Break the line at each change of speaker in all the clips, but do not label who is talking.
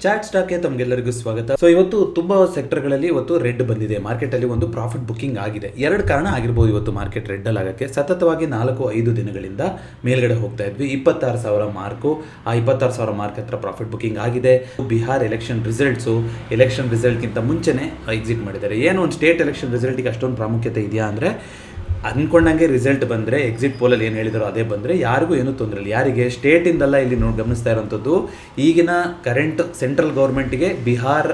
Chat ಸ್ಟಾಕ್ಗೆ ತಮಗೆಲ್ಲರಿಗೂ ಸ್ವಾಗತ. ಸೊ ಇವತ್ತು ತುಂಬ ಸೆಕ್ಟರ್ಗಳಲ್ಲಿ ಇವತ್ತು ರೆಡ್ ಬಂದಿದೆ. ಮಾರ್ಕೆಟಲ್ಲಿ ಒಂದು ಪ್ರಾಫಿಟ್ ಬುಕ್ಕಿಂಗ್ ಆಗಿದೆ. ಎರಡು ಕಾರಣ ಆಗಿರ್ಬೋದು ಇವತ್ತು ಮಾರ್ಕೆಟ್ ರೆಡ್ಡಲ್ಲಿ ಆಗೋಕ್ಕೆ. ಸತತವಾಗಿ 4-5 ದಿನಗಳಿಂದ ಮೇಲ್ಗಡೆ ಹೋಗ್ತಾ ಇದ್ವಿ. 26,000 ಮಾರ್ಕು, ಆ 26,000 ಮಾರ್ಕ್ ಹತ್ರ ಪ್ರಾಫಿಟ್ ಬುಕ್ಕಿಂಗ್ ಆಗಿದೆ. ಬಿಹಾರ್ ಎಲೆಕ್ಷನ್ ರಿಸಲ್ಟ್ಗಿಂತ ಮುಂಚೆನೇ ಎಕ್ಸಿಟ್ ಮಾಡಿದ್ದಾರೆ. ಏನು ಒಂದು ಸ್ಟೇಟ್ ಎಲೆಕ್ಷನ್ ರಿಸಲ್ಟಿಗೆ ಅಷ್ಟೊಂದು ಪ್ರಾಮುಖ್ಯತೆ ಇದೆಯಾ ಅಂದರೆ, ಅಂದ್ಕೊಂಡಂಗೆ ರಿಸಲ್ಟ್ ಬಂದರೆ, ಎಕ್ಸಿಟ್ ಪೋಲಲ್ಲಿ ಏನು ಹೇಳಿದಾರೋ ಅದೇ ಬಂದರೆ ಯಾರಿಗೂ ಏನೂ ತೊಂದರೆ ಇಲ್ಲ. ಯಾರಿಗೆ ಸ್ಟೇಟಿಂದಲ್ಲ ಇಲ್ಲಿ ಗಮನಿಸ್ತಾ ಇರೋಂಥದ್ದು, ಈಗಿನ ಕರೆಂಟ್ ಸೆಂಟ್ರಲ್ ಗೌರ್ಮೆಂಟಿಗೆ ಬಿಹಾರ್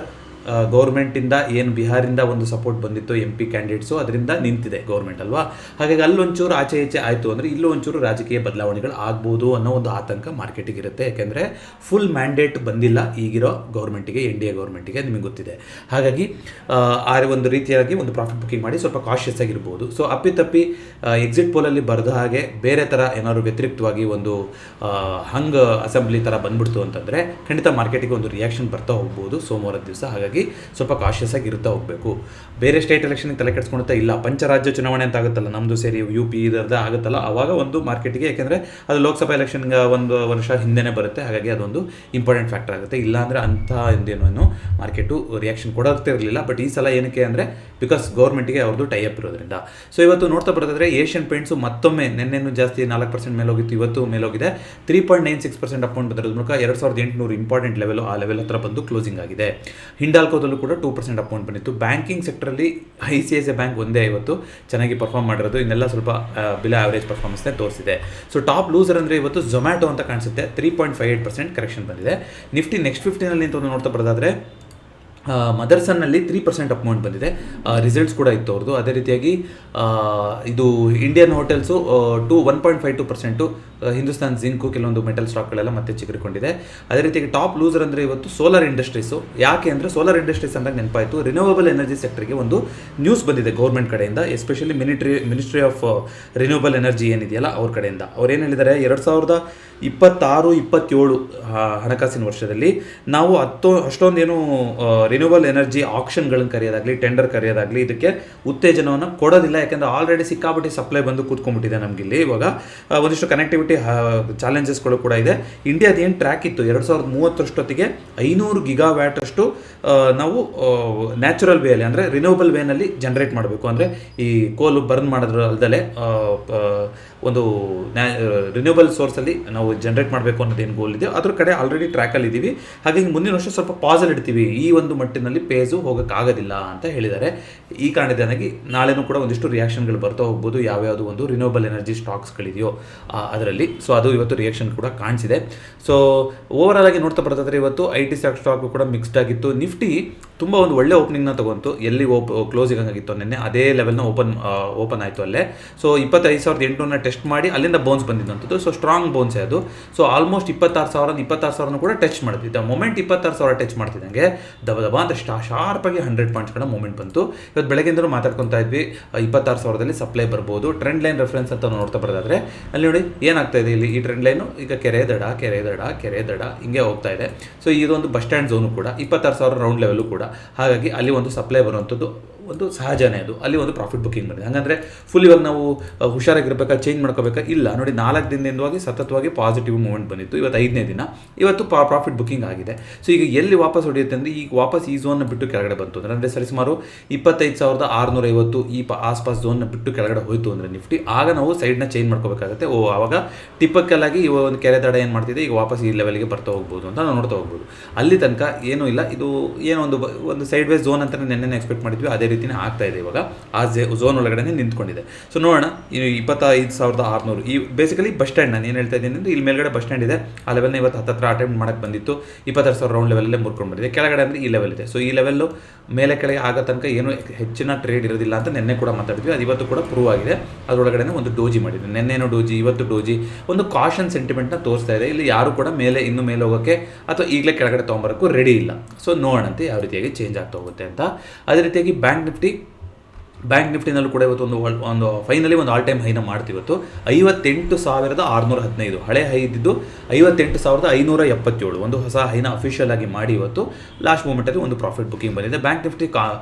ಗೌರ್ಮೆಂಟಿಂದ ಏನು ಬಿಹಾರಿಂದ ಒಂದು ಸಪೋರ್ಟ್ ಬಂದಿತ್ತು MP ಕ್ಯಾಂಡಿಡೇಟ್ಸು, ಅದರಿಂದ ನಿಂತಿದೆ ಗೌರ್ಮೆಂಟ್ ಅಲ್ವಾ. ಹಾಗಾಗಿ ಅಲ್ಲೊಂಚೂರು ಆಚೆ ಈಚೆ ಆಯಿತು ಅಂದರೆ ಇಲ್ಲೂ ಒಂಚೂರು ರಾಜಕೀಯ ಬದಲಾವಣೆಗಳು ಆಗ್ಬೋದು ಅನ್ನೋ ಒಂದು ಆತಂಕ ಮಾರ್ಕೆಟಿಗೆ ಇರುತ್ತೆ. ಯಾಕೆಂದರೆ ಫುಲ್ ಮ್ಯಾಂಡೇಟ್ ಬಂದಿಲ್ಲ ಈಗಿರೋ ಗೌರ್ಮೆಂಟಿಗೆ, NDA ಗೌರ್ಮೆಂಟಿಗೆ, ನಿಮಗೆ ಗೊತ್ತಿದೆ. ಹಾಗಾಗಿ ಆ ಒಂದು ರೀತಿಯಾಗಿ ಒಂದು ಪ್ರಾಫಿಟ್ ಬುಕ್ಕಿಂಗ್ ಮಾಡಿ ಸ್ವಲ್ಪ ಕಾಷಿಯಸ್ ಆಗಿರ್ಬೋದು. ಸೊ ಅಪ್ಪಿತಪ್ಪಿ ಎಕ್ಸಿಟ್ ಪೋಲಲ್ಲಿ ಬರೆದ ಹಾಗೆ ಬೇರೆ ಥರ ಏನಾದ್ರು ವ್ಯತಿರಿಕ್ತವಾಗಿ ಒಂದು ಹಂಗ್ ಅಸೆಂಬ್ಲಿ ಥರ ಬಂದ್ಬಿಡ್ತು ಅಂತಂದರೆ ಖಂಡಿತ ಮಾರ್ಕೆಟಿಗೆ ಒಂದು ರಿಯಾಕ್ಷನ್ ಬರ್ತಾ ಹೋಗ್ಬೋದು ಸೋಮವಾರದ ದಿವಸ. ಹಾಗಾಗಿ ಸ್ವಲ್ಪ ಕಾಷಿಯಸ್ ಆಗಿ ಇರ್ತಾ ಹೋಗಬೇಕು. ಬೇರೆ ಸ್ಟೇಟ್ ಎಲೆಕ್ಷನ್ಗೆ ತಲೆ ಕೆಡಿಸ್ಕೊಳ್ತಾ ಇಲ್ಲ. ಪಂಚರಾಜ್ಯ ಚುನಾವಣೆ ಅಂತ ಆಗುತ್ತಲ್ಲ, ನಮ್ಮದು ಸೇರಿ UP ಇದರದ್ದು ಆಗುತ್ತಲ್ಲ, ಆವಾಗ ಒಂದು ಮಾರ್ಕೆಟಿಗೆ, ಯಾಕೆಂದರೆ ಅದು ಲೋಕಸಭಾ ಎಲೆಕ್ಷನ್ಗೆ ಒಂದು ವರ್ಷ ಹಿಂದೆನೇ ಬರುತ್ತೆ. ಹಾಗಾಗಿ ಅದೊಂದು ಇಂಪಾರ್ಟೆಂಟ್ ಫ್ಯಾಕ್ಟರ್ ಆಗುತ್ತೆ. ಇಲ್ಲಾಂದರೆ ಅಂಥ ಹಿಂದೇನೋ ಮಾರ್ಕೆಟು ರಿಯಾಕ್ಷನ್ ಕೊಡೋಗ್ತಿರಲಿಲ್ಲ. ಬಟ್ ಈ ಸಲ ಏನಕ್ಕೆ ಅಂದರೆ ಬಿಕಾಸ್ ಗೌರ್ಮೆಂಟಿಗೆ ಅವ್ರದ್ದು ಟೈಅಪ್ ಇರೋದ್ರಿಂದ. ಸೊ ಇವತ್ತು ನೋಡ್ತಾ ಬರೋದಾದರೆ ಏಷ್ಯನ್ ಪೇಂಟ್ಸು ಮತ್ತೊಮ್ಮೆ ನಿನ್ನೆನೂ ಜಾಸ್ತಿ 4% ಮೇಲೋಗಿತ್ತು, ಇವತ್ತು ಮೇಲೋಗಿದೆ. 3.96% ಅಪ್ ಬಂದಿರೋದ್ರ ಮೂಲಕ 2,800 ಇಂಪಾರ್ಟೆಂಟ್ ಲೆವೆಲ್, ಆ ಲೆವೆಲ್ ಹತ್ರ ಬಂದು ಕ್ಲೋಸಿಂಗ್ ಆಗಿದೆ. ಹಿಂಡಾಲ್ಕೋದಲ್ಲೂ ಕೂಡ 2% ಅಪ್ ಬಂದಿತ್ತು. ಬ್ಯಾಂಕಿಂಗ್ ಸೆಕ್ಟರಲ್ಲಿ ICICI ಬ್ಯಾಂಕ್ ಒಂದೇ ಇವತ್ತು ಚೆನ್ನಾಗಿ ಪರ್ಫಾರ್ಮ್ ಮಾಡಿರೋದು. ಇನ್ನೆಲ್ಲ ಸ್ವಲ್ಪ ಬಿಲೋ ಆವರೇಜ್ ಪರ್ಫಾರ್ಮೆನ್ಸ್ನೇ ತೋರಿಸಿದೆ. ಸೊ ಟಾಪ್ ಲೂಸರ್ ಅಂದರೆ ಇವತ್ತು ಝೊಮ್ಯಾಟೊ ಅಂತ ಕಾಣಿಸುತ್ತೆ. 3.58% ಕರೆಕ್ಷನ್ ಬಂದಿದೆ. ನಿಫ್ಟಿ ನೆಕ್ಸ್ಟ್ 15ನಲ್ಲಿ ಅಂತ ನೋಡ್ತಾ ಬರೋದಾದರೆ ಮದರ್ಸನ್ನಲ್ಲಿ 3% ಅಪ್ ಬಂದಿದೆ. ರಿಸಲ್ಟ್ಸ್ ಕೂಡ ಇತ್ತು ಅವ್ರದ್ದು. ಅದೇ ರೀತಿಯಾಗಿ ಇದು ಇಂಡಿಯನ್ ಹೋಟೆಲ್ಸು 1.52%, ಹಿಂದೂಸ್ತಾನ್ ಜಿಂಕು, ಕೆಲವೊಂದು ಮೆಟಲ್ ಸ್ಟಾಕ್ಗಳೆಲ್ಲ ಮತ್ತೆ ಚಿಗುರಿಕೊಂಡಿದೆ. ಅದೇ ರೀತಿಯಾಗಿ ಟಾಪ್ ಲೂಸರ್ ಅಂದರೆ ಇವತ್ತು ಸೋಲಾರ್ ಇಂಡಸ್ಟ್ರೀಸು. ಯಾಕೆ ಅಂದರೆ ಸೋಲಾರ್ ಇಂಡಸ್ಟ್ರೀಸ್ ಅಂದಾಗ ನೆನಪಾಯಿತು, ರಿನ್ಯೂವಬಲ್ ಎನರ್ಜಿ ಸೆಕ್ಟರ್ಗೆ ಒಂದು ನ್ಯೂಸ್ ಬಂದಿದೆ ಗೌರ್ಮೆಂಟ್ ಕಡೆಯಿಂದ, especially ministry of renewable energy ಏನಿದೆಯಲ್ಲ ಅವ್ರ ಕಡೆಯಿಂದ. ಅವ್ರು ಏನು ಹೇಳಿದ್ದಾರೆ, 2026-27 ಹಣಕಾಸಿನ ವರ್ಷದಲ್ಲಿ ನಾವು ಅಷ್ಟೊಂದೇನು ರಿನ್ಯೂವಬಲ್ ಎನರ್ಜಿ ಆಕ್ಷನ್ಗಳನ್ನು ಕರೆಯೋದಾಗಲಿ, ಟೆಂಡರ್ ಕರೆಯೋದಾಗಲಿ ಇದಕ್ಕೆ ಉತ್ತೇಜನವನ್ನು ಕೊಡೋದಿಲ್ಲ. ಯಾಕೆಂದರೆ ಆಲ್ರೆಡಿ ಸಿಕ್ಕಾಪಟ್ಟೆ ಸಪ್ಲೈ ಬಂದು ಕೂತ್ಕೊಂಡ್ಬಿಟ್ಟಿದೆ ನಮಗಿಲ್ಲಿ. ಇವಾಗ ಒಂದಿಷ್ಟು ಕನೆಕ್ಟಿವಿಟಿ ಚಾಲೆಂಜಸ್ಗಳು ಕೂಡ ಇದೆ. ಇಂಡಿಯಾದ ಏನು ಟ್ರ್ಯಾಕ್ ಇತ್ತು 2030 500 ಗಿಗಾವ್ಯಾಟ್ ಅಷ್ಟು ನಾವು ನ್ಯಾಚುರಲ್ ವೇಯಲ್ಲಿ ಅಂದರೆ ರಿನ್ಯೂವಬಲ್ ವೇನಲ್ಲಿ ಜನರೇಟ್ ಮಾಡಬೇಕು. ಅಂದರೆ ಈ ಕೋಲು ಬರ್ನ್ ಮಾಡೋದ್ರ ಅಲ್ದಲೆ ಒಂದು ರಿನ್ಯೂವಬಲ್ ಸೋರ್ಸಲ್ಲಿ ನಾವು ಜನರೇಟ್ ಮಾಡಬೇಕು ಅನ್ನೋದೇನು ಗೋಲ್ ಇದೆ, ಅದ್ರ ಕಡೆ ಆಲ್ರೆಡಿ ಟ್ರ್ಯಾಕಲ್ಲಿ ಇದ್ದೀವಿ. ಹಾಗಾಗಿ ಮುಂದಿನ ವರ್ಷ ಸ್ವಲ್ಪ ಪಾಸಲ್ಲಿ ಇಡ್ತೀವಿ, ಈ ಒಂದು ಮಟ್ಟಿನಲ್ಲಿ ಪೇಸು ಹೋಗೋಕ್ಕಾಗೋದಿಲ್ಲ ಅಂತ ಹೇಳಿದ್ದಾರೆ. ಈ ಕಾರಣದಿಂದಾಗಿ ನಾಳೆನೂ ಕೂಡ ಒಂದಿಷ್ಟು ರಿಯಾಕ್ಷನ್ಗಳು ಬರ್ತಾ ಹೋಗ್ಬೋದು, ಯಾವ್ಯಾವುದು ಒಂದು ರಿನ್ಯೂವಬಲ್ ಎನರ್ಜಿ ಸ್ಟಾಕ್ಸ್ಗಳಿದೆಯೋ ಅದರಲ್ಲಿ. ಸೊ ಅದು ಇವತ್ತು ರಿಯಾಕ್ಷನ್ ಕೂಡ ಕಾಣಿಸಿದೆ. ಸೊ ಓವರಾಲ್ ಆಗಿ ನೋಡ್ತಾ ಬರ್ತಾಯಿದ್ರೆ ಇವತ್ತು IT ಸ್ಟಾಕು ಕೂಡ ಮಿಕ್ಸ್ಡ್ ಆಗಿತ್ತು. ನಿಫ್ಟಿ ತುಂಬ ಒಂದು ಒಳ್ಳೆ ಓಪನಿಂಗ್ನ ತಗೊಂತು. ಎಲ್ಲಿ ಕ್ಲೋಸಿಂಗ್ ಆಗಿತ್ತು ನಿನ್ನೆ ಅದೇ ಲೆವೆಲ್ನ ಓಪನ್ ಆಯಿತು ಅಲ್ಲೇ. ಸೊ 25,800 ಟೆಸ್ಟ್ ಮಾಡಿ ಅಲ್ಲಿಂದ ಬೌನ್ಸ್ ಬಂದಿದ್ದಂಥದ್ದು. ಸೊ ಸ್ಟ್ರಾಂಗ್ ಬೌನ್ಸೇ ಅದು. ಸೊ ಆಲ್ಮೋಸ್ಟ್ 26,000 ಕೂಡ ಟಚ್ ಮಾಡ್ತಿದ್ದ. ಮೊಮೆಂಟ್ 26,000 ಟಚ್ ಮಾಡ್ತಿದ್ದಂಗೆ ದಬ ಅಂತ ಶಾರ್ಪಾಗಿ 100 ಪಾಯಿಂಟ್ಸ್ಗಳ ಮೂಮೆಂಟ್ ಬಂತು. ಇವತ್ತು ಬೆಳಗ್ಗೆಯಿಂದಲೂ ಮಾತಾಡ್ಕೊತಾ ಇದ್ವಿ 26,000ದಲ್ಲಿ ಸಪ್ಲೈ ಬರ್ಬೋದು. ಟ್ರೆಂಡ್ ಲೈನ್ ರೆಫರೆನ್ಸ್ ಅಂತ ನೋಡ್ತಾ ಬರೋದಾದ್ರೆ ಅಲ್ಲಿ ನೋಡಿ ಏನಾಗ್ತಾ ಇದೆ, ಇಲ್ಲಿ ಈ ಟ್ರೆಂಡ್ ಲೈನು ಈಗ ಕೆರೆ ದಡ ಹಿಂಗೆ ಹೋಗ್ತಾ ಇದೆ. ಸೊ ಇದೊಂದು ಬಸ್ ಸ್ಟ್ಯಾಂಡ್ ಝೋನು ಕೂಡ 26,000 ರೌಂಡ್ ಲೆವೆಲು ಕೂಡ. ಹಾಗಾಗಿ ಅಲ್ಲಿ ಒಂದು ಸಪ್ಲೈ ಬರುವಂಥದ್ದು ಒಂದು ಸಹಜನೇ, ಅದು ಅಲ್ಲಿ ಒಂದು ಪ್ರಾಫಿಟ್ ಬುಕ್ಕಿಂಗ್ ಬಂದಿದೆ. ಹಾಗಂದರೆ ಫುಲ್ ಇವಾಗ ನಾವು ಹುಷಾರಾಗಿರ್ಬೇಕಾ, ಚೇಂಜ್ ಮಾಡ್ಕೋಬೇಕಾ? ಇಲ್ಲ ನೋಡಿ, 4 ದಿನದಿಂದವಾಗಿ ಸತತವಾಗಿ ಪಾಸಿಟಿವ್ ಮೂವ್ಮೆಂಟ್ ಬಂದಿತ್ತು. ಇವತ್ತು 5ನೇ ದಿನ, ಇವತ್ತು ಪ್ರಾಫಿಟ್ ಬುಕ್ಕಿಂಗ್ ಆಗಿದೆ. ಸೊ ಈಗ ಎಲ್ಲಿ ವಾಪಸ್ ಹೊಡೆಯುತ್ತೆ ಅಂದರೆ ಈಗ ವಾಪಸ್ ಈ ಝೋನ್ನ ಬಿಟ್ಟು ಕೆಳಗಡೆ ಬಂತು ಅಂದರೆ ಸರಿಸುಮಾರು 25,650 ಈ ಆಸ್ಪಾಸ್ ಝೋನ್ನ ಬಿಟ್ಟು ಕೆಳಗಡೆ ಹೋಯಿತು ಅಂದರೆ ನಿಫ್ಟಿ, ಆಗ ನಾವು ಸೈಡ್ನ ಚೇಂಜ್ ಮಾಡ್ಕೋಬೇಕಾಗುತ್ತೆ. ಆವಾಗ ಟಿಪ್ಪಕ್ಕಲ್ಲಾಗಿ ಈ ಒಂದು ಕೆರೆ ದಡ ಏನು ಮಾಡ್ತಿದೆ, ಈಗ ವಾಪಸ್ ಈ ಲೆವೆಲ್ಗೆ ಬರ್ತಾ ಹೋಗ್ಬೋದು ಅಂತ ನಾವು ನೋಡ್ತಾ ಹೋಗ್ಬೋದು. ಅಲ್ಲಿ ತನಕ ಏನೂ ಇಲ್ಲ, ಇದು ಏನೋ ಒಂದು ಸೈಡ್ ವೈಸ್ ಝೋನ್ ಅಂತ ನೆನ್ನೆ ಎಕ್ಸ್ಪೆಕ್ಟ್ ಮಾಡಿದ್ವಿ, ಅದೇ ರೀತಿನೇ ಆಗ್ತಾ ಇದೆ. ಇವಾಗ ಆ ಝೋನ್ ಒಳಗಡೆ ನಿಂತ್ಕೊಂಡಿದೆ. ಸೊ ನೋಡೋಣ, 25,600 ಈ ಬೇಸಿಕಲಿ ಬಸ್ ಸ್ಟ್ಯಾಂಡ್. ನಾನು ಏನು ಹೇಳ್ತಾ ಇದ್ದೀನಿ ಅಂದರೆ ಇಲ್ಲಿ ಮೇಲ್ಗಡೆ ಬಸ್ ಸ್ಟ್ಯಾಂಡ್ ಇದೆ, ಆ ಲೆವೆಲ್ನ ಇವತ್ತು ಹತ್ತಿರ ಅಟೆಂಪ್ಟ್ ಮಾಡೋಕ್ಕೆ ಬಂದಿತ್ತು. 26,000 ರೌಂಡ್ ಲೆವೆಲಲ್ಲೇ ಮುರ್ಕೊಂಡು ಬಂದಿದೆ. ಕೆಳಗಡೆ ಅಂದರೆ ಈ ಲೆವೆಲ್ ಇದೆ. ಸೊ ಈ ಲೆವೆಲ್ಲು ಮೇಲೆ ಕೆಳಗೆ ಆಗೋ ತನಕ ಏನು ಹೆಚ್ಚಿನ ಟ್ರೇಡ್ ಇರೋದಿಲ್ಲ ಅಂತ ನಿನ್ನೆ ಕೂಡ ಮಾತಾಡಿದ್ವಿ. ಅದು ಇವತ್ತು ಕೂಡ ಪ್ರೂವ್ ಆಗಿದೆ. ಅದರೊಳಗಡೆ ಒಂದು ಡೋಜಿ ಮಾಡಿದೆ. ನಿನ್ನೆನೋ ಡೋಜಿ, ಇವತ್ತು ಡೋಜಿ, ಒಂದು ಕಾಷನ್ ಸೆಂಟಿಮೆಂಟ್ನ ತೋರಿಸ್ತಾ ಇದೆ. ಇಲ್ಲಿ ಯಾರು ಕೂಡ ಇನ್ನೂ ಮೇಲೆ ಹೋಗೋಕ್ಕೆ ಅಥವಾ ಈಗಲೇ ಕೆಳಗಡೆ ತೊಗೊಂಬರೋಕ್ಕೂ ರೆಡಿ ಇಲ್ಲ. ಸೊ ನೋಡೋಣಂತೆ ಯಾವ ರೀತಿಯಾಗಿ ಚೇಂಜ್ ಆಗ್ತಾ ಹೋಗುತ್ತೆ ಅಂತ. ಅದೇ ರೀತಿಯಾಗಿ ಬ್ಯಾಂಕ್ ನಿಫ್ಟಿ ಬ್ಯಾಂಕ್ ನಿಫ್ಟಿನಲ್ಲೂ ಕೂಡ ಇವತ್ತು ಒಂದು ಫೈನಲಿ ಒಂದು ಆಲ್ ಟೈಮ್ ಹೈನ ಮಾಡ್ತೀವಿ ಇವತ್ತು 58,615. ಹಳೆ ಹೈ ಇದ್ದಿದ್ದು 58,577. ಒಂದು ಹೊಸ ಹೈನ ಅಫಿಷಿಯಲ್ ಆಗಿ ಮಾಡಿ ಇವತ್ತು ಲಾಸ್ಟ್ ಮೂಮೆಂಟಲ್ಲಿ ಒಂದು ಪ್ರಾಫಿಟ್ ಬುಕಿಂಗ್ ಬಂದಿದೆ. ಬ್ಯಾಂಕ್ ನಿಫ್ಟಿ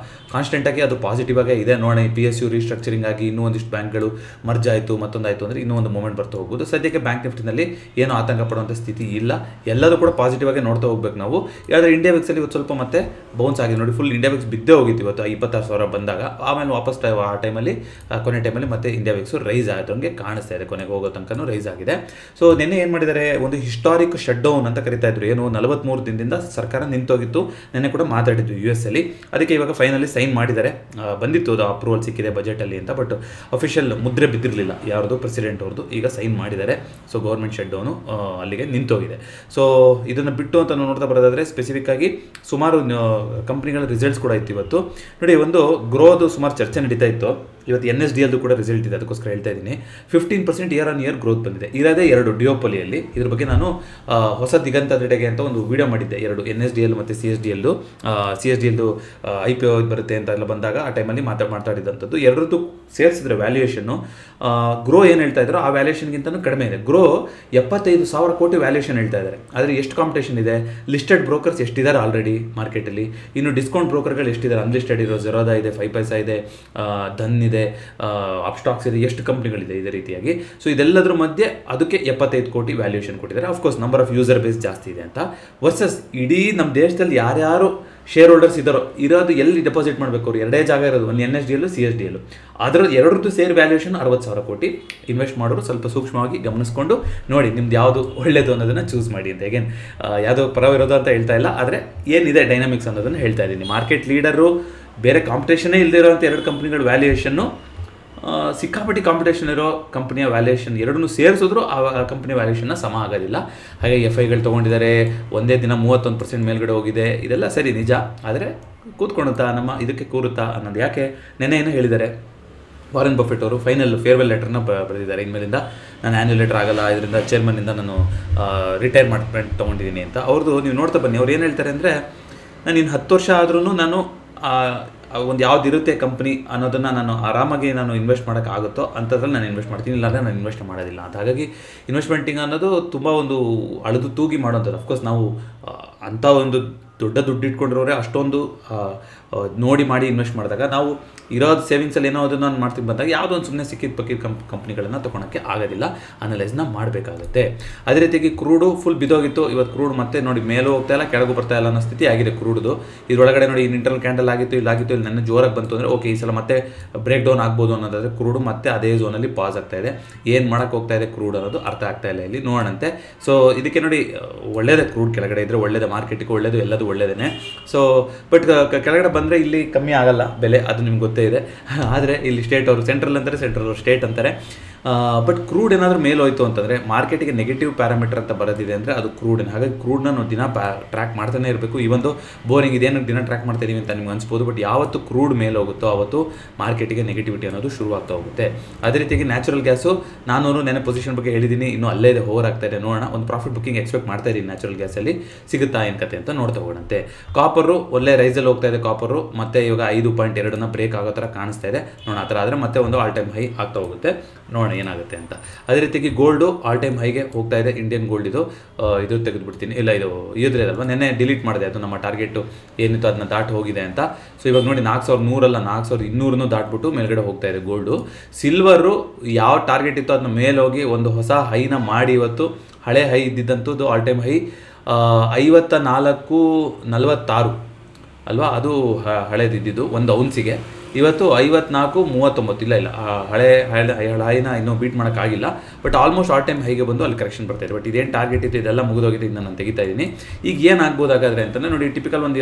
ಕಾನ್ಸ್ಟೆಂಟಾಗಿ ಅದು ಪಾಸಿಟಿವ್ ಆಗೇ ಇದೆ. ನೋಡೋಣ, PSU ರೀಸ್ಟ್ರಕ್ಚರಿಂಗ್ ಆಗಿ ಇನ್ನೂ ಒಂದಿಷ್ಟು ಬ್ಯಾಂಕ್ಗಳು ಮರ್ಜ್ ಆಯಿತು, ಮತ್ತೊಂದಾಯಿತು ಅಂದರೆ ಇನ್ನೂ ಒಂದು ಮೂಮೆಂಟ್ ಬರ್ತಾ ಹೋಗ್ಬೋದು. ಸದ್ಯಕ್ಕೆ ಬ್ಯಾಂಕ್ ನಿಫ್ಟಿನಲ್ಲಿ ಏನು ಆತಂಕ ಪಡುವಂಥ ಸ್ಥಿತಿ ಇಲ್ಲ. ಎಲ್ಲರೂ ಕೂಡ ಪಾಸಿಟಿವ್ ಆಗಿ ನೋಡ್ತಾ ಹೋಗ್ಬೇಕು ನಾವು. ಯಾಕಂದರೆ ಇಂಡಿಯಾ ವಿಕ್ಸಲ್ಲಿ ಇವತ್ತು ಸ್ವಲ್ಪ ಮತ್ತೆ ಬೌನ್ಸ್ ಆಗಿದೆ ನೋಡಿ. ಫುಲ್ ಇಂಡಿಯಾ ವಿಕ್ಸ್ ಬಿದ್ದೇ ಹೋಗಿತ್ತು ಇವತ್ತು 26,000 ಬಂದಾಗ. ಆಮೇಲೆ ವಾಪಸ್ ಆ ಟೈಮಲ್ಲಿ ಕೊನೆ ಟೈಮಲ್ಲಿ ಮತ್ತೆ ಇಂಡಿಯಾ ವಿಕ್ಸು ರೈಸ್ ಆಯಿತು, ಹಂಗೆ ಕಾಣಿಸ್ತಾ ಇದೆ. ಕೊನೆಗೆ ಹೋಗೋ ತನಕನೂ ರೈಸ್ ಆಗಿದೆ. ಸೊ ನಿನ್ನೆ ಏನು ಮಾಡಿದ್ದಾರೆ, ಒಂದು ಹಿಸ್ಟಾರಿಕ್ ಶಟ್ ಡೌನ್ ಅಂತ ಕರಿತಾ ಇದ್ರು. ಏನು 43 ದಿನದಿಂದ ಸರ್ಕಾರ ನಿಂತೋಗಿತ್ತು. ನಿನ್ನೆ ಕೂಡ ಮಾತಾಡಿದ್ದು US ಅಲ್ಲಿ. ಅದಕ್ಕೆ ಇವಾಗ ಫೈನಲಿ ಸೈನ್ ಮಾಡಿದ್ದಾರೆ. ಬಂದಿತ್ತು ಅದು ಅಪ್ರೂವಲ್ ಸಿಕ್ಕಿದೆ ಬಜೆಟಲ್ಲಿ ಅಂತ, ಬಟ್ ಅಫಿಷಿಯಲ್ ಮುದ್ರೆ ಬಿದ್ದಿರಲಿಲ್ಲ ಯಾರ್ದು, ಪ್ರೆಸಿಡೆಂಟ್ ಅವ್ರದ್ದು. ಈಗ ಸೈನ್ ಮಾಡಿದ್ದಾರೆ. ಸೊ ಗೌರ್ಮೆಂಟ್ ಶಟ್ ಡೌನು ಅಲ್ಲಿಗೆ ನಿಂತೋಗಿದೆ. ಸೊ ಇದನ್ನು ಬಿಟ್ಟು ಅಂತ ನೋಡ್ತಾ ಬರೋದಾದರೆ ಸ್ಪೆಸಿಫಿಕ್ ಆಗಿ ಸುಮಾರು ಕಂಪ್ನಿಗಳ ರಿಸಲ್ಟ್ಸ್ ಕೂಡ ಇತ್ತು ಇವತ್ತು. ನೋಡಿ, ಒಂದು ಗ್ರೋದು ಸುಮಾರು ಚರ್ಚೆ ನಡೀತಾ ಇತ್ತು. ಇವತ್ತು NSDL ಕೂಡ ರಿಸಲ್ಟ್ ಇದೆ, ಅದಕ್ಕೋಸ್ಕರ ಹೇಳ್ತಾ ಇದ್ದೀನಿ. 15% ಇಯರ್ ಆನ್ ಇಯರ್ ಗ್ರೋತ್ ಬಂದಿದೆ. ಇರೋದೇ 2 ಡಿಯೋಪೊಲಿಯಲ್ಲಿ. ಇದ್ರ ಬಗ್ಗೆ ನಾನು ಹೊಸ ದಿಗಂತದೆಡೆಗೆ ಅಂತ ಒಂದು ವಿಡಿಯೋ ಮಾಡಿದ್ದೆ. 2 NSDL ಮತ್ತು CSDL IPO ಬರುತ್ತೆ ಅಂತ ಎಲ್ಲ ಬಂದಾಗ ಆ ಟೈಮಲ್ಲಿ ಮಾತಾಡಿದಂಥದ್ದು. ಎರಡರದ್ದು ಸೇರಿಸಿದ್ರೆ ವ್ಯಾಲ್ಯೂಯೇಷನ್ನು ಗ್ರೋ ಏನು ಹೇಳ್ತಾ ಇದ್ರು ಆ ವ್ಯಾಲ್ಯೂಯೇಷನ್ಗಿಂತಲೂ ಕಡಿಮೆ ಇದೆ. ಗ್ರೋ 75,000 ಕೋಟಿ ವ್ಯಾಲ್ಯೂಯೇಷನ್ ಹೇಳ್ತಾ ಇದ್ದಾರೆ. ಆದರೆ ಎಷ್ಟು ಕಾಂಪಿಟೇಷನ್ ಇದೆ, ಲಿಸ್ಟೆಡ್ ಬ್ರೋಕರ್ಸ್ ಎಷ್ಟಿದ್ದಾರೆ ಆಲ್ರೆಡಿ ಮಾರ್ಕೆಟಲ್ಲಿ, ಇನ್ನು ಡಿಸ್ಕೌಂಟ್ ಬ್ರೋಕರ್ಗಳು ಎಷ್ಟಿದ್ದಾರೆ, ಅನ್ಲಿಸ್ಟೆಡ್ ಇರೋ ಜೆರೋದಾ ಇದೆ, 5 ಪೈಸಾ ಇದೆ, ಧನ್ ಇದೆ, ಅಪ್ಸ್ಟಾಕ್ಸ್ ಇದೆ, ಎಷ್ಟು ಕಂಪ್ನಿಗಳಿದೆ ಇದೇ ರೀತಿಯಾಗಿ. ಸೊ ಇದೆಲ್ಲದರ ಮಧ್ಯೆ ಅದಕ್ಕೆ 75 ಕೋಟಿ ವ್ಯಾಲ್ಯೂಯೇಷನ್ ಕೊಟ್ಟಿದ್ದಾರೆ. Of course number of user base ಜಾಸ್ತಿ ಇದೆ ಅಂತ. ವರ್ಸಸ್ ಇಡೀ ನಮ್ಮ ದೇಶದಲ್ಲಿ ಯಾರ್ಯಾರು ಶೇರ್ ಹೋಲ್ಡರ್ಸ್ ಇರೋದು ಎಲ್ಲಿ ಡೆಪಾಸಿಟ್ ಮಾಡಬೇಕು, ಅವ್ರು ಎರಡೇ ಜಾಗ ಇರೋದು, ಒಂದು NSDL CSDL. ಅದರ ಎರಡರದ್ದು ಸೇರಿ ವ್ಯಾಲ್ಯೂಯೇಷನ್ 60,000 ಕೋಟಿ. ಇನ್ವೆಸ್ಟ್ ಮಾಡೋರು ಸ್ವಲ್ಪ ಸೂಕ್ಷ್ಮವಾಗಿ ಗಮನಿಸ್ಕೊಂಡು ನೋಡಿ ನಿಮ್ದು ಯಾವುದು ಒಳ್ಳೆಯದು ಅನ್ನೋದನ್ನು ಚೂಸ್ ಮಾಡಿ ಅಂತ. ಹೇಗೇನು ಯಾವುದೋ ಪರವಿರೋದು ಅಂತ ಹೇಳ್ತಾ ಇಲ್ಲ, ಆದರೆ ಏನಿದೆ ಡೈನಾಮಿಕ್ಸ್ ಅನ್ನೋದನ್ನು ಹೇಳ್ತಾ ಇದ್ದೀನಿ. ಮಾರ್ಕೆಟ್ ಲೀಡರು, ಬೇರೆ ಕಾಂಪಿಟೇಷನೇ ಇಲ್ಲದೆ ಇರೋಂಥ 2 ಕಂಪ್ನಿಗಳ ವ್ಯಾಲ್ಯೂಯೇಷನ್ನು, ಸಿಕ್ಕಾಪಟ್ಟಿ ಕಾಂಪಿಟೇಷನ್ ಇರೋ ಕಂಪ್ನಿಯ ವ್ಯಾಲ್ಯೂಯೇಷನ್ ಎರಡನ್ನೂ ಸೇರಿಸಿದ್ರು ಆ ಕಂಪ್ನಿ ವ್ಯಾಲ್ಯೂಯೇಷನ್ನ ಸಮ ಆಗೋದಿಲ್ಲ. ಹಾಗೆ FIಗಳು ತೊಗೊಂಡಿದ್ದಾರೆ, ಒಂದೇ ದಿನ 31% ಮೇಲ್ಗಡೆ ಹೋಗಿದೆ. ಇದೆಲ್ಲ ಸರಿ ನಿಜ, ಆದರೆ ಕೂತ್ಕೊಳುತ್ತಾ ನಮ್ಮ ಇದಕ್ಕೆ ಕೂರುತ್ತಾ ಅನ್ನೋದು. ಯಾಕೆ ನೆನ್ನೆ ಏನೋ ಹೇಳಿದ್ದಾರೆ, ವಾರನ್ ಬಫೆಟ್ ಅವರು ಫೈನಲ್ ಫೇರ್ವೆಲ್ ಲೆಟರ್ನ ಬರೆದಿದ್ದಾರೆ. ಇನ್ಮೇಲಿಂದ ನಾನು ಆ್ಯನ್ಯುವಲ್ ಲೆಟರ್ ಆಗಲ್ಲ, ಇದರಿಂದ ಚೇರ್ಮನ್ನಿಂದ ನಾನು ರಿಟೈರ್ಮೆಂಟ್ ತೊಗೊಂಡಿದ್ದೀನಿ ಅಂತ. ಅವ್ರದ್ದು ನೀವು ನೋಡ್ತಾ ಬನ್ನಿ. ಅವ್ರು ಏನು ಹೇಳ್ತಾರೆ ಅಂದರೆ, ನಾನು ಇನ್ನು 10 ವರ್ಷ ಆದ್ರೂ ನಾನು ಒಂದು ಯಾವ್ದು ಇರುತ್ತೆ ಕಂಪ್ನಿ ಅನ್ನೋದನ್ನು ನಾನು ಆರಾಮಾಗಿ ನಾನು ಇನ್ವೆಸ್ಟ್ ಮಾಡೋಕ್ಕಾಗುತ್ತೋ ಅಂಥದ್ರಲ್ಲಿ ನಾನು ಇನ್ವೆಸ್ಟ್ ಮಾಡ್ತೀನಿ, ಇಲ್ಲಾಂದರೆ ನಾನು ಇನ್ವೆಸ್ಟ್ ಮಾಡೋದಿಲ್ಲ ಅಂತ. ಹಾಗಾಗಿ ಇನ್ವೆಸ್ಟ್ಮೆಂಟಿಂಗ್ ಅನ್ನೋದು ತುಂಬ ಒಂದು ಅಳೆದು ತೂಗಿ ಮಾಡೋಂಥದ್ದು. ಅಫ್ಕೋರ್ಸ್ ನಾವು ಅಂಥ ಒಂದು ದೊಡ್ಡ ದುಡ್ಡು ಇಟ್ಕೊಂಡಿರೋರೆ ಅಷ್ಟೊಂದು ನೋಡಿ ಮಾಡಿ ಇನ್ವೆಸ್ಟ್ ಮಾಡಿದಾಗ ನಾವು ಇರೋದು ಸೇವಿಂಗ್ಸಲ್ಲಿ ಏನೋ ಅದನ್ನು ನಾನು ಮಾಡ್ತೀನಿ ಬಂದಾಗ ಯಾವುದೋ ಒಂದು ಸುಮ್ಮನೆ ಸಿಕ್ಕಿದ ಕಂಪ್ನಿಗಳನ್ನು ತೊಗೊಳಕ್ಕೆ ಆಗೋದಿಲ್ಲ, ಅನಲೈಸ್ನ ಮಾಡಬೇಕಾಗುತ್ತೆ. ಅದೇ ರೀತಿಯಾಗಿ ಕ್ರೂಡು ಫುಲ್ ಬಿದ್ದೋಗಿತ್ತು. ಇವತ್ತು ಕ್ರೂಡ್ ಮತ್ತೆ ನೋಡಿ ಮೇಲೂ ಹೋಗ್ತಾ ಇಲ್ಲ, ಕೆಳಗೂ ಬರ್ತಾ ಇಲ್ಲ ಅನ್ನೋ ಸ್ಥಿತಿ ಆಗಿದೆ ಕ್ರೂಡ್ದು. ಇದರೊಳಗಡೆ ನೋಡಿ ಇಂಟರ್ನಲ್ ಕ್ಯಾಂಡಲ್ ಆಗಿತ್ತು, ಇಲ್ಲಾಗಿತ್ತು, ಇಲ್ಲಿ ನನ್ನ ಜೋರಾಗಿ ಬಂತು ಅಂದರೆ ಓಕೆ ಈ ಸಲ ಮತ್ತೆ ಬ್ರೇಕ್ ಡೌನ್ ಆಗ್ಬೋದು ಅನ್ನೋದಾದರೆ ಕ್ರೂಡು ಮತ್ತೆ ಅದೇ ಝೋನಲ್ಲಿ ಪಾಸ್ ಆಗ್ತಾ ಇದೆ. ಏನು ಮಾಡೋಕ್ಕೆ ಹೋಗ್ತಾ ಇದೆ ಕ್ರೂಡ್ ಅನ್ನೋದು ಅರ್ಥ ಆಗ್ತಾ ಇಲ್ಲ, ಇಲ್ಲಿ ನೋಡೋಣಂತೆ. ಸೊ ಇದಕ್ಕೆ ನೋಡಿ ಒಳ್ಳೆಯದೇ, ಕ್ರೂಡ್ ಕೆಳಗಡೆ ಇದ್ದರೆ ಒಳ್ಳೆಯದೇ, ಮಾರ್ಕೆಟಿಗೆ ಒಳ್ಳೆಯದು, ಎಲ್ಲದು ಒಳ್ಳೆಯದೇ. ಸೊ ಬಟ್ ಕೆಳಗಡೆ ಬಂದರೆ ಇಲ್ಲಿ ಕಮ್ಮಿ ಆಗಲ್ಲ ಬೆಲೆ, ಅದು ನಿಮ್ಗೆ ಗೊತ್ತೇ ಇದೆ. ಆದರೆ ಇಲ್ಲಿ ಸ್ಟೇಟ್ ಅವರು ಸೆಂಟ್ರಲ್ ಅಂತಾರೆ, ಸೆಂಟ್ರಲ್ ಅವರು ಸ್ಟೇಟ್ ಅಂತಾರೆ. ಬಟ್ ಕ್ರೂಡ್ ಏನಾದರೂ ಮೇಲೋಯ್ತು ಅಂತಂದರೆ ಮಾರ್ಕೆಟಿಗೆ ನೆಗೆಟಿವ್ ಪ್ಯಾರಾಮೀಟರ್ ಅಂತ ಬರೋದಿದೆ ಅಂದರೆ ಅದು ಕ್ರೂಡನ್ನ. ಹಾಗಾಗಿ ಕ್ರೂಡ್ನ ನಾವು ದಿನ ಟ್ರ್ಯಾಕ್ ಮಾಡ್ತಾನೆ ಇರಬೇಕು. ಇವೊಂದು ಬೋರಿಂಗ್ ಇದೇನು ದಿನ ಟ್ರ್ಯಾಕ್ ಮಾಡ್ತಾ ಇದೀವಿ ಅಂತ ನಿಮ್ಗೆ ಅನ್ಸ್ಬೋದು, ಬಟ್ ಯಾವತ್ತು ಕ್ರೂಡ್ ಮೇಲೆ ಹೋಗುತ್ತೋ ಆವತ್ತು ಮಾರ್ಕೆಟಿಗೆ ನೆಗೆಟಿವಿಟಿ ಅನ್ನೋದು ಶುರುವಾಗ್ತಾ ಹೋಗುತ್ತೆ. ಅದೇ ರೀತಿಯಾಗಿ ನ್ಯಾಚುರಲ್ ಗ್ಯಾಸು ನಾನು ನೆನೆ ಪೊಸಿಷನ್ ಬಗ್ಗೆ ಹೇಳಿದ್ದೀನಿ, ಇನ್ನೂ ಅಲ್ಲೇ ಇದೆ, ಓವರ್ ಆಗ್ತಾ ಇದೆ. ನೋಡೋಣ, ಒಂದು ಪ್ರಾಫಿಟ್ ಬುಕ್ಕಿಂಗ್ ಎಕ್ಸ್ಪೆಕ್ಟ್ ಮಾಡ್ತಾ ಇದ್ದೀನಿ ನ್ಯಾಚುರಲ್ ಗ್ಯಾಸಲ್ಲಿ, ಸಿಗುತ್ತಾ ಏನು ಕತೆ ಅಂತ ನೋಡ್ತಾ ಹೋಗೋಣಂತೆ. ಕಾಪರು ಒಳ್ಳೆ ರೈಸಲ್ಲಿ ಹೋಗ್ತಾ ಇದೆ ಕಾಪರು, ಮತ್ತೆ ಇವಾಗ 5.2 ಬ್ರೇಕ್ ಆಗೋ ಥರ ಕಾಣಿಸ್ತಾ ಇದೆ. ನೋಡೋಣ, ಆ ಥರ ಆದರೆ ಮತ್ತೆ ಒಂದು ಆಲ್ ಟೈಮ್ ಹೈ ಆಗ್ತಾ ಹೋಗುತ್ತೆ, ನೋಡೋಣ ಏನಾಗುತ್ತೆ ಅಂತ. ಅದೇ ರೀತಿಯಾಗಿ ಗೋಲ್ಡು ಆಲ್ ಟೈಮ್ ಹೈಗೆ ಹೋಗ್ತಾ ಇದೆ. ಇಂಡಿಯನ್ ಗೋಲ್ಡ್ ಇದು ತೆಗೆದುಬಿಡ್ತೀನಿ, ಇಲ್ಲ ಇದು ಇದ್ರಲ್ವ, ನೆನ್ನೆ ಡಿಲೀಟ್ ಮಾಡಿದೆ, ಅದು ನಮ್ಮ ಟಾರ್ಗೆಟು ಏನಿತ್ತು ಅದನ್ನ ದಾಟಿ ಹೋಗಿದೆ ಅಂತ. ಸೊ ಇವಾಗ ನೋಡಿ 4,100 ಅಲ್ಲ 4,200 ದಾಟ್ಬಿಟ್ಟು ಮೇಲ್ಗಡೆ ಹೋಗ್ತಾ ಇದೆ ಗೋಲ್ಡು. ಸಿಲ್ವರು ಯಾವ ಟಾರ್ಗೆಟ್ ಇತ್ತು ಅದನ್ನ ಮೇಲೋಗಿ ಒಂದು ಹೊಸ ಹೈನ ಮಾಡಿ ಇವತ್ತು ಹಳೆ ಹೈ ಇದ್ದಿದ್ದಂಥದ್ದು ಆಲ್ ಟೈಮ್ ಹೈ 54.46 ಅಲ್ವಾ, ಅದು ಹಳೇದಿದ್ದು 1 ಔನ್ಸಿಗೆ. ಇವತ್ತು 54.39 ಇಲ್ಲ ಹಳೆನ ಇನ್ನೂ ಬೀಟ್ ಮಾಡೋಕ್ಕಾಗಿಲ್ಲ, ಬಟ್ ಆಲ್ಮೋಸ್ಟ್ ಆಲ್ ಟೈಮ್ ಹೈಗೆ ಬಂದು ಅಲ್ಲಿ ಕರೆಕ್ಷನ್ ಬರ್ತಾ ಇದೆ. ಬಟ್ ಇದೇನು ಟಾರ್ಗೆಟ್ ಇತ್ತು ಇದೆಲ್ಲ ಮುಗಿದೋಗಿದೆ, ಇದನ್ನು ನಾನು ತೆಗಿತಾ ಇದ್ದೀನಿ. ಈಗ ಏನಾಗ್ಬೋದಾಗಾದ್ರೆ ಅಂತಂದರೆ ನೋಡಿ, ಟಿಪಿಕಲ್ ಒಂದು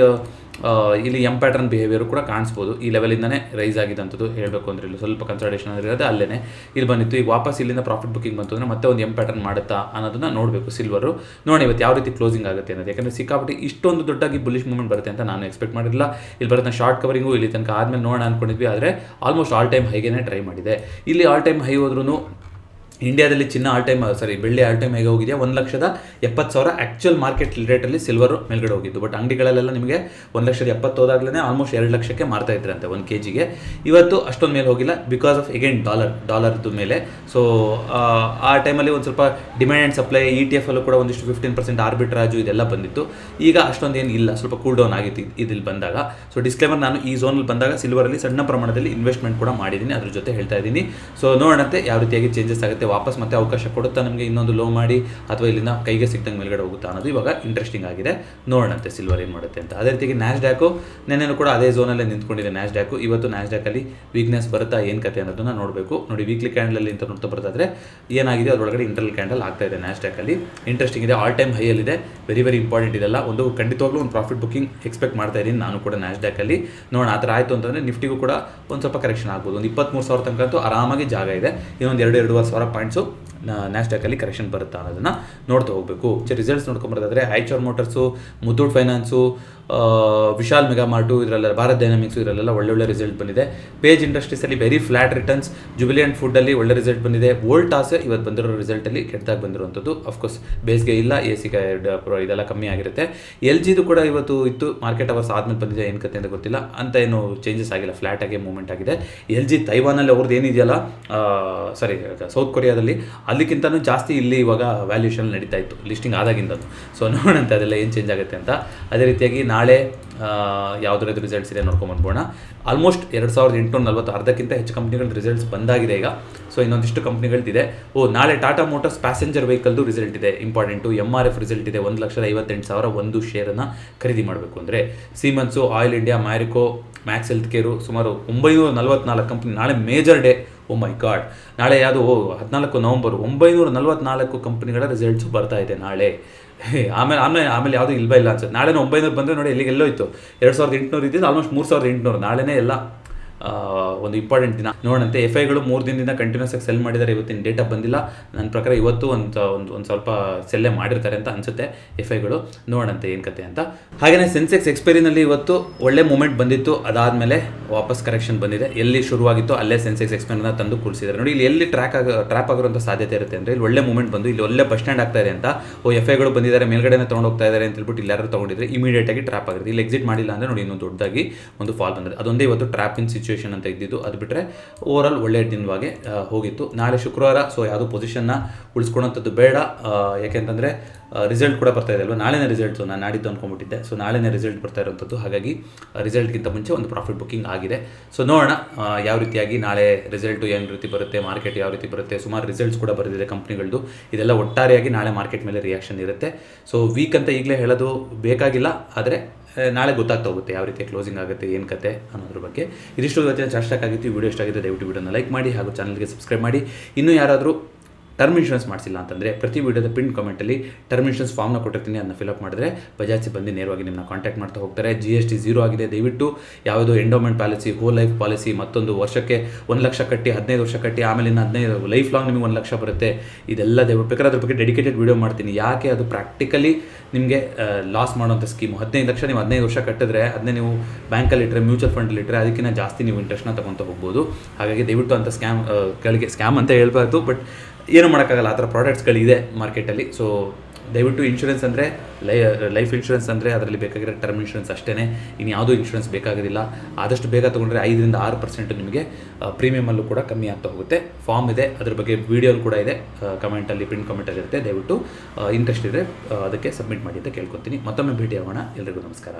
ಇಲ್ಲಿ ಎಂ ಪ್ಯಾಟರ್ನ್ ಬಿಹೇವಿಯರು ಕೂಡ ಕಾಣಿಸ್ಬೋದು. ಈ ಲೆವೆಲಿಂದನೇ ರೈಸ್ ಆಗಿದ್ದಂಥದ್ದು ಹೇಳಬೇಕು ಅಂದರೆ, ಇಲ್ಲಿ ಸ್ವಲ್ಪ ಕನ್ಸಲ್ಟೇಷನ್ ಇರೋದು ಅಲ್ಲೇ ಇಲ್ಲಿ ಬಂದಿತ್ತು. ಈಗ ವಾಪಸ್ ಇಲ್ಲಿಂದ ಪ್ರಾಫಿಟ್ ಬುಕ್ಕಿಂಗ್ ಬಂತು ಅಂದರೆ ಮತ್ತೆ ಒಂದು ಎಂ ಪ್ಯಾಟರ್ನ್ ಮಾಡುತ್ತಾ ಅನ್ನೋದನ್ನ ನೋಡಬೇಕು ಸಿಲ್ವರು. ನೋಡಿ ಇವತ್ತು ಯಾವ ರೀತಿ ಕ್ಲೋಸಿಂಗ್ ಆಗುತ್ತೆ ಅನ್ನೋದು, ಯಾಕಂದರೆ ಸಿಕ್ಕಾಪಟ್ಟಿ ಇಷ್ಟೊಂದು ದೊಡ್ಡಾಗಿ ಬುಲಿಶ್ ಮೂವ್ಮೆಂಟ್ ಬರುತ್ತೆ ಅಂತ ನಾನು ಎಕ್ಸ್ಪೆಕ್ಟ್ ಮಾಡಿರಲಿಲ್ಲ. ಇಲ್ಲಿ ಬರುತ್ತೆ ಶಾರ್ಟ್ ಕವರಿಂಗು ಇಲ್ಲಿ ತನಕ ಆದಮೇಲೆ ನೋಡೋಣ ಅಂದ್ಕೊಂಡಿದ್ವಿ, ಆದರೆ ಆಲ್ಮೋಸ್ಟ್ ಆಲ್ ಟೈಮ್ ಹೈಗೇನೆ ಟ್ರೈ ಮಾಡಿದೆ. ಇಲ್ಲಿ ಆಲ್ ಟೈಮ್ ಹೈ ಹೋದ್ರೂ ಇಂಡಿಯಾದಲ್ಲಿ ಚಿನ್ನ ಬೆಳ್ಳಿ ಆಲ್ ಟೈಮ್ ಹೇಗೆ ಹೋಗಿದೆ 1,70,000 ಆ್ಯಕ್ಚುಯಲ್ ಮಾರ್ಕೆಟ್ ರೇಟಲ್ಲಿ ಸಿಲ್ವರು ಮೇಲ್ಗಡೆ ಹೋಗಿದ್ದು. ಬಟ್ ಅಂಗಡಿಗಳಲ್ಲೆಲ್ಲ ನಿಮಗೆ 1,70,000 ಹೋದಾಗಲೇ ಆಲ್ಮೋಸ್ಟ್ 2 ಲಕ್ಷಕ್ಕೆ ಮಾರ್ತಾ ಇದ್ರಂತೆ 1 kg. ಇವತ್ತು ಅಷ್ಟೊಂದು ಮೇಲೆ ಹೋಗಿಲ್ಲ ಬಿಕಾಸ್ ಆಫ್ ಎಗೇನ್ ಡಾಲರ್ದು ಮೇಲೆ. ಸೊ ಆ ಟೈಮಲ್ಲಿ ಒಂದು ಸ್ವಲ್ಪ ಡಿಮ್ಯಾಂಡ್ ಆ್ಯಂಡ್ ಸಪ್ಲೈ, ETF ಅಲ್ಲೂ ಕೂಡ ಒಂದಿಷ್ಟು 15% ಆರ್ಬಿಟ್ರಾಜು ಇದೆಲ್ಲ ಬಂದಿತ್ತು. ಈಗ ಅಷ್ಟೊಂದು ಏನು ಇಲ್ಲ, ಸ್ವಲ್ಪ ಕೂಲ್ ಡೌನ್ ಆಗಿತ್ತು ಇದಿಲ್ಲಿ ಬಂದಾಗ. ಸೊ ಡಿಸ್ಕ್ಲೇಮರ್, ನಾನು ಈ ಝೋನಲ್ಲಿ ಬಂದಾಗ ಸಿಲ್ವರಲ್ಲಿ ಸಣ್ಣ ಪ್ರಮಾಣದಲ್ಲಿ ಇನ್ವೆಸ್ಟ್ಮೆಂಟ್ ಕೂಡ ಮಾಡಿದ್ದೀನಿ, ಅದ್ರ ಜೊತೆ ಹೇಳ್ತಾ ಇದ್ದೀನಿ. ಸೊ ನೋಡೋಣಂತೆ ಯಾವ ರೀತಿಯಾಗಿ ಚೇಂಜಸ್ ಆಗುತ್ತೆ, ವಾಪಸ್ ಮತ್ತೆ ಅವಕಾಶ ಕೊಡುತ್ತಾ ನಮಗೆ ಇನ್ನೊಂದು ಲೋ ಮಾಡಿ, ಅಥವಾ ಇಲ್ಲಿಂದ ಕೈಗೆ ಸಿಕ್ದಂಗೆ ಮೇಲ್ಗಡೆ ಹೋಗುತ್ತಾ ಅನ್ನೋದು ಇವಾಗ ಇಂಟ್ರೆಸ್ಟಿಂಗ್ ಆಗಿದೆ. ನೋಡೋಣಂತೆ ಸಿಲ್ವರ್ ಏನು ಮಾಡುತ್ತೆ ಅಂತ. ಅದೇ ರೀತಿಯಾಗಿ ನ್ಯಾಸ್ಡ್ಯಾಕು ನೆನ್ನೆನೂ ಕೂಡ ಅದೇ ಝೋನಲ್ಲೇ ನಿಂತ್ಕೊಂಡಿದೆ ನ್ಯಾಸ್ಡ್ಯಾಕು. ಇವತ್ತು ನ್ಯಾಸ್ಡ್ಯಾಕಲ್ಲಿ ವೀಕ್ನೆಸ್ ಬರುತ್ತಾ, ಏನು ಕತೆ ಅನ್ನೋದನ್ನು ನೋಡಬೇಕು. ನೋಡಿ, ವೀಕ್ಲಿ ಕ್ಯಾಂಡಲಲ್ಲಿ ಅಂತ ನೋಡ್ತಾ ಬರ್ತಾಯಿದ್ರೆ ಏನಾಗಿದೆ ಅದರೊಳಗಡೆ ಇಂಟರ್ನಲ್ ಕ್ಯಾಂಡಲ್ ಆಗ್ತಾ ಇದೆ ನ್ಯಾಸ್ಡ್ಯಾಕಲ್ಲಿ. ಇಂಟ್ರೆಸ್ಟಿಂಗ್ ಇದೆ, ಆಲ್ ಟೈಮ್ ಹೈಯಲ್ಲಿದೆ. ವೆರಿ ಇಂಪಾರ್ಟೆಂಟ್ ಇದೆಲ್ಲ. ಖಂಡಿತವಾಗ್ಲೂ ಒಂದು ಪ್ರಾಫಿಟ್ ಬುಕ್ಕಿಂಗ್ ಎಕ್ಸ್ಪೆಕ್ಟ್ ಮಾಡ್ತಾ ಇದ್ದೀನಿ ನಾನು ಕೂಡ ನ್ಯಾಸ್ಡ್ಯಾಕಲ್ಲಿ. ನೋಡೋಣ, ಆ ಥರ ಆಯಿತು ಅಂತಂದರೆ ನಿಫ್ಟಿಗೂ ಕೂಡ ಒಂದು ಸ್ವಲ್ಪ ಕರೆಕ್ಷನ್ ಆಗ್ಬೋದು. ಒಂದು 23,000 ತನಕ ಅಂತೂ ಆರಾಮಾಗಿ ಜಾಗ ಇದೆ. ಇನ್ನೊಂದು 2,500 ಪಾಯಿಂಟ್ಸು ನ್ಯಾಸ್ಡ್ಯಾಕಲ್ಲಿ ಕರೆಕ್ಷನ್ ಬರುತ್ತಾ ಅನ್ನೋದನ್ನು ನೋಡ್ತಾ ಹೋಗಬೇಕು. ರಿಸಲ್ಟ್ಸ್ ನೋಡ್ಕೊಂಬರೋದಾದರೆ Eicher Motors, Muthoot Finance, Vishal Mega Mart, ಇದರಲ್ಲ ಭಾರತ್ ಡೈನಾಮಿಕ್ಸು, ಇದರಲ್ಲೆಲ್ಲ ಒಳ್ಳೊಳ್ಳೆ ರಿಸಲ್ಟ್ ಬಂದಿದೆ. ಪೇಜ್ ಇಂಡಸ್ಟ್ರೀಸಲ್ಲಿ ವೆರಿ ಫ್ಲಾಟ್ ರಿಟರ್ನ್ಸ್. ಜುಬಿಲಿಯಂಟ್ ಫುಡ್ಡಲ್ಲಿ ಒಳ್ಳೆ ರಿಸಲ್ಟ್ ಬಂದಿದೆ. ವೋಲ್ಟಾಸ್ ಇವತ್ತು ಬಂದಿರೋ ರಿಸಲ್ಟಲ್ಲಿ ಕೆಟ್ಟದಾಗಿ ಬಂದಿರುವಂಥದ್ದು. ಅಫ್ಕೋರ್ಸ್ ಬೇಸಿಗೆ ಇಲ್ಲ, AC ಇದೆಲ್ಲ ಕಮ್ಮಿ ಆಗಿರುತ್ತೆ. LGದು ಕೂಡ ಇವತ್ತು ಇತ್ತು, ಮಾರ್ಕೆಟ್ ಅವರ್ಸ್ ಆದಮೇಲೆ ಬಂದಿದೆ, ಏನು ಕತೆ ಅಂತ ಗೊತ್ತಿಲ್ಲ. ಅಂತ ಏನು ಚೇಂಜಸ್ ಆಗಿಲ್ಲ, ಫ್ಲಾಟಾಗಿ ಮೂವ್ಮೆಂಟ್ ಆಗಿದೆ. LG ತೈವಾನಲ್ಲಿ ಅವ್ರದ್ದು ಏನಿದೆಯಲ್ಲ, ಸೌತ್ ಕೊರಿಯಾದಲ್ಲಿ, ಅಲ್ಲಿಗಿಂತನೂ ಜಾಸ್ತಿ ಇಲ್ಲಿ ಇವಾಗ ವ್ಯಾಲ್ಯೂಷನ್ ನಡೀತಾ ಇತ್ತು ಲಿಸ್ಟಿಂಗ್ ಆದಾಗಿಂದನು. ಸೊ ನೋಡೋಣಂತೆ ಅದೆಲ್ಲ ಏನು ಚೇಂಜ್ ಆಗುತ್ತೆ ಅಂತ. ಅದೇ ರೀತಿಯಾಗಿ ನಾಳೆ ಯಾವುದ್ರದ್ದು ರಿಸಲ್ಟ್ಸ್ ಇದೆ ನೋಡ್ಕೊಂಬಂದ್ಬೋಣ. ಆಲ್ಮೋಸ್ಟ್ 2,840 ಅರ್ಧಕ್ಕಿಂತ ಹೆಚ್ಚು ಕಂಪ್ನಿಗಳ ರಿಸಲ್ಟ್ಸ್ ಬಂದಾಗಿದೆ ಈಗ. ಸೊ ಇನ್ನೊಂದಿಷ್ಟು ಕಂಪ್ನಿಗಳದ್ದಿದೆ. ನಾಳೆ ಟಾಟಾ ಮೋಟರ್ಸ್ ಪ್ಯಾಸೆಂಜರ್ ವೆಹಿಕಲ್ದು ರಿಸಲ್ಟ್ ಇದೆ, ಇಂಪಾರ್ಟೆಂಟು. MRF ರಿಸಲ್ಟ್ ಇದೆ, 1,58,000 ಒಂದು ಶೇರನ್ನು ಖರೀದಿ ಮಾಡಬೇಕು ಅಂದರೆ. Siemens, oil India, Marico, max healthcare, ಸುಮಾರು 944 ಕಂಪ್ನಿ. ನಾಳೆ major day. Oh my God, ನಾಳೆ ಯಾವುದು 14 ನವಂಬರ್, 944 ಕಂಪ್ನಿಗಳ ರಿಸಲ್ಟ್ಸು ಬರ್ತಾ ಇದೆ ನಾಳೆ. ಆಮೇಲೆ ಯಾವುದೂ ಇಲ್ಲ ಅನ್ಸುತ್ತೆ. ನಾಳೆ 900 ಬಂದರೆ ನೋಡಿ ಎಲ್ಲಿಗೆಲ್ಲೋ ಇತ್ತು. 2,800 ಇದ್ದಿದ್ದು ಆಲ್ಮೋಸ್ಟ್ 3,800. ನಾಳೆನೇ ಎಲ್ಲ ಒಂದು ಇಂಪಾರ್ಟೆಂಟ್ ದಿನ. ನೋಡಂತೆ FIಗಳು 3 ದಿನದಿಂದ ಕಂಟಿನ್ಯೂಸ್ ಆಗಿ ಸೆಲ್ ಮಾಡಿದ್ದಾರೆ. ಇವತ್ತಿನ ಡೇಟಾ ಬಂದಿಲ್ಲ ನನ್ನ ಪ್ರಕಾರ. ಇವತ್ತು ಒಂದು ಸ್ವಲ್ಪ ಸೆಲ್ಲೇ ಮಾಡಿರ್ತಾರೆ ಅಂತ ಅನಿಸುತ್ತೆ FIಗಳು. ನೋಡಂತೆ ಏನು ಕತೆ ಅಂತ. ಹಾಗೆಯೇ ಸೆನ್ಸೆಕ್ಸ್ ಎಕ್ಸ್ಪೈರಿನಲ್ಲಿ ಇವತ್ತು ಒಳ್ಳೆ ಮೂಮೆಂಟ್ ಬಂದಿತ್ತು, ಅದಾದಮೇಲೆ ವಾಪಸ್ ಕರೆಕ್ಷನ್ ಬಂದಿದೆ. ಎಲ್ಲಿ ಶುರುವಾಗಿತ್ತು ಅಲ್ಲೇ ಸೆನ್ಸೆಕ್ಸ್ ಎಕ್ಸ್ಪೈರ್ನ ತಂದು ಕೂರಿಸಿದ್ದಾರೆ. ನೋಡಿ, ಇಲ್ಲಿ ಎಲ್ಲಿ ಟ್ರ್ಯಾಪ್ ಆಗಿರುವಂಥ ಸಾಧ್ಯತೆ ಇರುತ್ತೆ ಅಂದರೆ, ಇಲ್ಲಿ ಒಳ್ಳೆ ಮೂಮೆಂಟ್ ಬಂದು ಇಲ್ಲಿ ಒಳ್ಳೆ ಬಸ್ ಸ್ಟ್ಯಾಂಡ್ ಆಗ್ತಾ ಇದೆ ಅಂತ, FIಗಳು ಬಂದಿದ್ದಾರೆ, ಮೇಲ್ಗಡೆನೇ ತೊಗೊಂಡು ಹೋಗ್ತಾ ಇದ್ದಾರೆ ಅಂತ ಹೇಳ್ಬಿಟ್ಟು ಇಲ್ಲಿ ಯಾರು ತೊಗೊಂಡಿದ್ರೆ ಇಮಿಡಿಯೇಟಾಗಿ ಟ್ರ್ಯಾಪ್ ಆಗಿದೆ. ಇಲ್ಲಿ ಎಕ್ಸಿಟ್ ಮಾಡಿಲ್ಲ ಅಂದರೆ ನೋಡಿ ಇನ್ನೊಂದು ದೊಡ್ಡದಾಗಿ ಒಂದು ಫಾಲ್ ಬಂದಿದೆ. ಅದೊಂದೇ ಇವತ್ತು ಟ್ರ್ಯಾಪ್ ಇನ್ ಸಿಚುವೇಶನ್ ಅಂತ ಇದ್ದಿದ್ದು. ಅದು ಬಿಟ್ಟರೆ ಓವರಾಲ್ ಒಳ್ಳೆ ದಿನವಾಗಿ ಹೋಗಿತ್ತು. ನಾಳೆ ಶುಕ್ರವಾರ, ಸೊ ಯಾವುದೋ ಪೊಸಿಷನ್ನ ಉಳಿಸ್ಕೊಳೋಂಥದ್ದು ಬೇಡ. ಯಾಕೆಂತಂದರೆ ರಿಸಲ್ಟ್ ಕೂಡ ಬರ್ತಾ ಇದೆ ಅಲ್ವಾ. ನಾಳೆನೇ ರಿಸಲ್ಟ್ಸು, ನಾನು ನಾಡಿದ್ದು ಅಂದ್ಕೊಂಡ್ಬಿಟ್ಟಿದ್ದೆ. ಸೊ ನಾಳೆನೇ ರಿಸಲ್ಟ್ ಬರ್ತಾ ಇರೋಂಥದ್ದು. ಹಾಗಾಗಿ ರಿಸಲ್ಟ್ಗಿಂತ ಮುಂಚೆ ಒಂದು ಪ್ರಾಫಿಟ್ ಬುಕ್ಕಿಂಗ್ ಆಗಿದೆ. ಸೊ ನೋಡೋಣ ಯಾವ ರೀತಿಯಾಗಿ ನಾಳೆ ರಿಸಲ್ಟು ಏನು ರೀತಿ ಬರುತ್ತೆ, ಮಾರ್ಕೆಟ್ ಯಾವ ರೀತಿ ಬರುತ್ತೆ. ಸುಮಾರು ರಿಸಲ್ಟ್ಸ್ ಕೂಡ ಬರೆದಿದೆ ಕಂಪ್ನಿಗಳದ್ದು. ಇದೆಲ್ಲ ಒಟ್ಟಾರೆಯಾಗಿ ನಾಳೆ ಮಾರ್ಕೆಟ್ ಮೇಲೆ ರಿಯಾಕ್ಷನ್ ಇರುತ್ತೆ. ಸೊ ವೀಕ್ ಅಂತ ಈಗಲೇ ಹೇಳೋದು ಬೇಕಾಗಿಲ್ಲ, ಆದರೆ ನಾಳೆ ಗೊತ್ತಾಗ್ತಾ ಹೋಗುತ್ತೆ ಯಾವ ರೀತಿ ಕ್ಲೋಸಿಂಗ್ ಆಗುತ್ತೆ, ಏನು ಕತೆ ಅನ್ನೋದ್ರ ಬಗ್ಗೆ. ಇದಿಷ್ಟು ಇವತ್ತಿನ ಚಾರ್ಟ್ ಆಗಿತ್ತು. ಈ ವಿಡಿಯೋ ಇಷ್ಟ ಆಗಿದೆ ದಯವಿಟ್ಟು ವಿಡಿಯೋನ ಲೈಕ್ ಮಾಡಿ, ಹಾಗೂ ಚಾನಲ್ಗೆ ಸಬ್ಸ್ಕ್ರೈಬ್ ಮಾಡಿ. ಇನ್ನೂ ಯಾರಾದರೂ ಟರ್ಮ್ ಇನ್ಶೂರೆನ್ಸ್ ಮಾಡಿಸಿಲ್ಲ ಅಂತಂದರೆ ಪ್ರತಿ ವಿಡಿಯೋದ ಪಿನ್ ಕಾಮೆಂಟಲ್ಲಿ ಟರ್ಮ್ ಇನ್ಶೂರೆನ್ಸ್ ಫಾರ್ಮ್ನ ಕೊಟ್ಟಿರ್ತೀನಿ, ಅದನ್ನ ಫಿಲಪ್ ಮಾಡಿದ್ರೆ ಬಜಾಜ್ ಸಿಬ್ಬಂದಿ ನೇರವಾಗಿ ನಿಮ್ಮನ್ನ ಕಾಂಟ್ಯಾಕ್ಟ್ ಮಾಡ್ತಾ ಹೋಗ್ತಾರೆ. GST 0 ಆಗಿದೆ. ದಯವಿಟ್ಟು ಯಾವುದೋ endowment policy, whole life policy, ಮತ್ತೊಂದು ವರ್ಷಕ್ಕೆ 1 ಲಕ್ಷ ಕಟ್ಟಿ 15 ವರ್ಷ ಕಟ್ಟಿ ಆಮೇಲೆ ಇನ್ನು 15 ಲೈಫ್ ಲಾಂಗ್ ನಿಮಗೆ 1 ಲಕ್ಷ ಬರುತ್ತೆ. ಇದೆಲ್ಲ ದಯವಿಟ್ಟು ಬೇಕಾದ್ರೆ ಅದ್ರ ಬಗ್ಗೆ ಡೆಡಿಕೇಟೆಡ್ ವಿಡಿಯೋ ಮಾಡ್ತೀನಿ. ಯಾಕೆ ಅದು ಪ್ರಾಕ್ಟಿಕಲಿ ನಿಮಗೆ ಲಾಸ್ ಮಾಡೋಂಥ ಸ್ಕೀಮು. 15 ಲಕ್ಷ ನೀವು 15 ವರ್ಷ ಕಟ್ಟಿದ್ರೆ ಅದನ್ನೇ ನೀವು ಬ್ಯಾಂಕಲ್ಲಿ ಇಟ್ಟರೆ, ಮ್ಯೂಚುವಲ್ ಫಂಡಲ್ಲಿ ಇಟ್ಟರೆ ಜಾಸ್ತಿ ನೀವು ಇಂಟ್ರೆಸ್ಟ್ನ ತೊಗೊತಾ ಹೋಗ್ಬೋದು. ಹಾಗಾಗಿ ದಯವಿಟ್ಟು ಅಂಥ ಸ್ಕ್ಯಾಮ್ ಅಂತ ಹೇಳ್ಬಾರ್ದು, ಬಟ್ ಏನು ಮಾಡೋಕ್ಕಾಗಲ್ಲ, ಆ ಥರ ಪ್ರಾಡಕ್ಟ್ಸ್ಗಳಿದೆ ಮಾರ್ಕೆಟಲ್ಲಿ. ಸೊ ದಯವಿಟ್ಟು ಇನ್ಶೂರೆನ್ಸ್ ಅಂದರೆ ಲೈಫ್ ಇನ್ಶೂರೆನ್ಸ್ ಅಂದರೆ ಅದರಲ್ಲಿ ಬೇಕಾಗಿರೋ ಟರ್ಮ್ ಇನ್ಶೂರೆನ್ಸ್ ಅಷ್ಟೇ, ಇನ್ನು ಯಾವುದೂ ಇನ್ಶೂರೆನ್ಸ್ ಬೇಕಾಗೋದಿಲ್ಲ. ಆದಷ್ಟು ಬೇಗ ತೊಗೊಂಡ್ರೆ 5ರಿಂದ 6% ನಿಮಗೆ ಪ್ರೀಮಿಯಮಲ್ಲೂ ಕೂಡ ಕಮ್ಮಿ ಆಗ್ತಾ ಹೋಗುತ್ತೆ. ಫಾರ್ಮ್ ಇದೆ, ಅದ್ರ ಬಗ್ಗೆ ವೀಡಿಯೋ ಕೂಡ ಇದೆ, ಕಮೆಂಟಲ್ಲಿ ಪಿನ್ ಕಮೆಂಟಲ್ಲಿ ಇರುತ್ತೆ. ದಯವಿಟ್ಟು ಇಂಟ್ರೆಸ್ಟ್ ಇದ್ದರೆ ಅದಕ್ಕೆ ಸಬ್ಮಿಟ್ ಮಾಡಿ ಅಂತ ಕೇಳ್ಕೊತೀನಿ. ಮತ್ತೊಮ್ಮೆ ಭೇಟಿ ಆಗೋಣ. ಎಲ್ರಿಗೂ ನಮಸ್ಕಾರ.